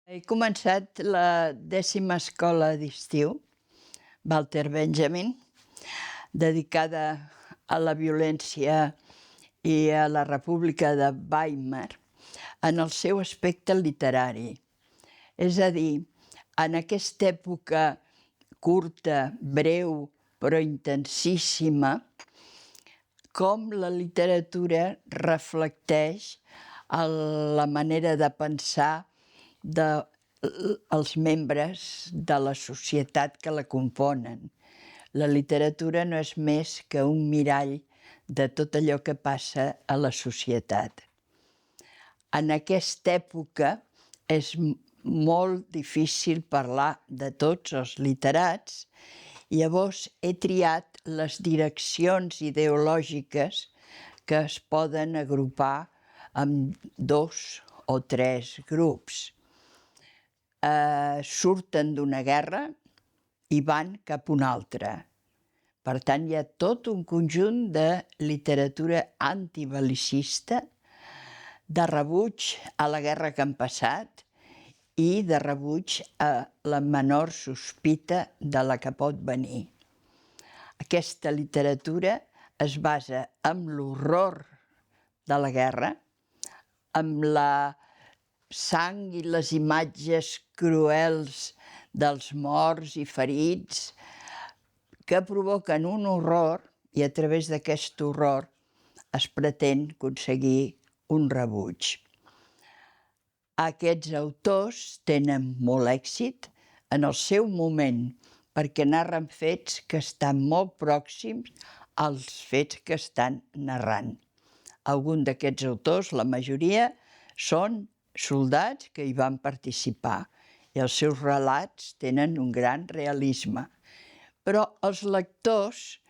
He començat la 10ª escola d'estiu, Walter Benjamin, dedicada a la violència i a la República de Weimar en el seu aspecte literari. És a dir, en aquesta època curta, breu, però intensíssima, com la literatura reflecteix la manera de pensar dels membres de la societat que la componen. La literatura no és més que un mirall de tot allò que passa a la societat. En aquesta època és molt difícil parlar de tots els literats, llavors he triat les direccions ideològiques que es poden agrupar en 2 o 3 grups. Surten d'una guerra i van cap a una altra. Per tant, hi ha tot un conjunt de literatura antibelicista, de rebuig a la guerra que han passat i de rebuig a la menor sospita de la que pot venir. Aquesta literatura es basa en l'horror de la guerra, amb la sang i les imatges cruels dels morts i ferits que provoquen un horror i a través d'aquest horror es pretén aconseguir un rebuig. Aquests autors tenen molt èxit en el seu moment perquè narren fets que estan molt pròxims als fets que estan narrant. Alguns d'aquests autors, la majoria, són soldats que hi van participar i els seus relats tenen un gran realisme. Però els lectors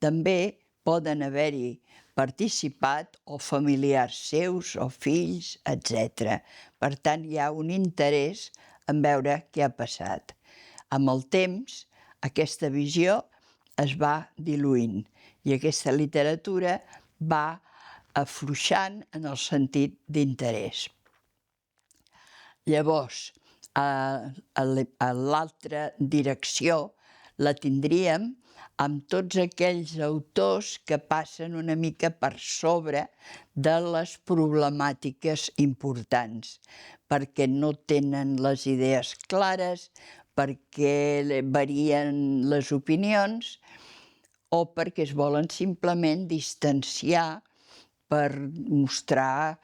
també poden haver-hi participat o familiars seus o fills, etc. Per tant, hi ha un interès en veure què ha passat. Amb el temps, aquesta visió es va diluint i aquesta literatura va afluixant en el sentit d'interès. Llavors, a l'altra direcció la tindríem amb tots aquells autors que passen una mica per sobre de les problemàtiques importants, perquè no tenen les idees clares, perquè varien les opinions o perquè es volen simplement distanciar per mostrar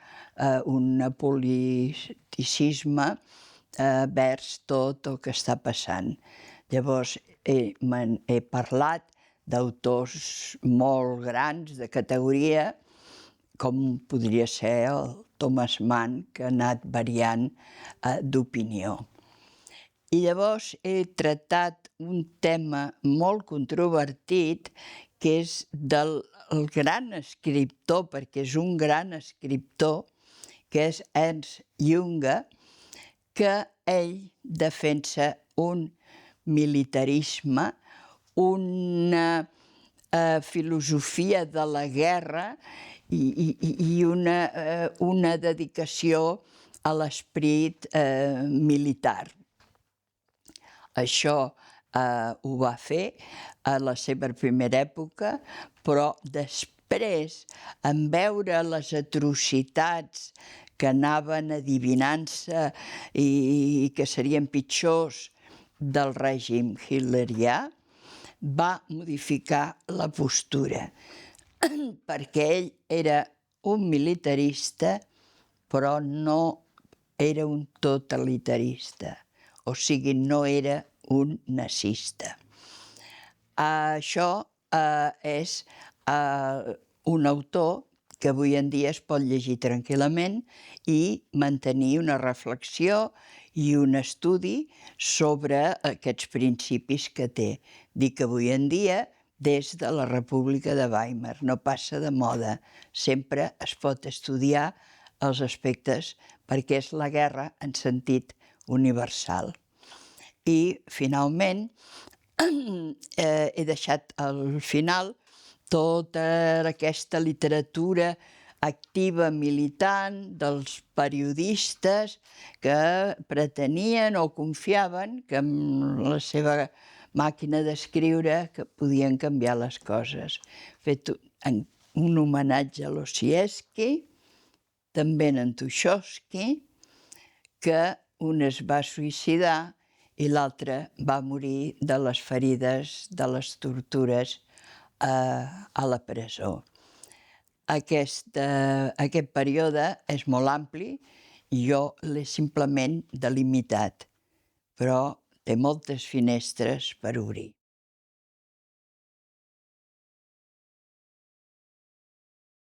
un politicisme vers tot el que està passant. Llavors he parlat d'autors molt grans, de categoria, com podria ser el Thomas Mann, que ha anat variant d'opinió. I llavors he tractat un tema molt controvertit, que és del gran escriptor, perquè és un gran escriptor, que és Ernst Junger, que ell defensa un militarisme, una filosofia de la guerra i una dedicació a l'esperit militar. Això ho va fer a la seva primera època, però després, en veure les atrocitats que anaven adivinant-se i que serien pitjors del règim hitlerià, va modificar la postura, perquè ell era un militarista, però no era un totalitarista, o sigui, no era un nazista. Això és un autor que avui en dia es pot llegir tranquil·lament i mantenir una reflexió i un estudi sobre aquests principis que té. Dic avui en dia des de la República de Weimar, no passa de moda, sempre es pot estudiar els aspectes perquè és la guerra en sentit universal. I finalment he deixat al final tota aquesta literatura activa militant, dels periodistes que pretenien o confiaven que amb la seva màquina d'escriure que podien canviar les coses. Fet un homenatge a Lossiewski, també en Tuschowski, que un es va suïcidar i l'altre va morir de les ferides, de les tortures a la presó. Aquest període és molt ampli i jo l'he simplement delimitat, però té moltes finestres per obrir.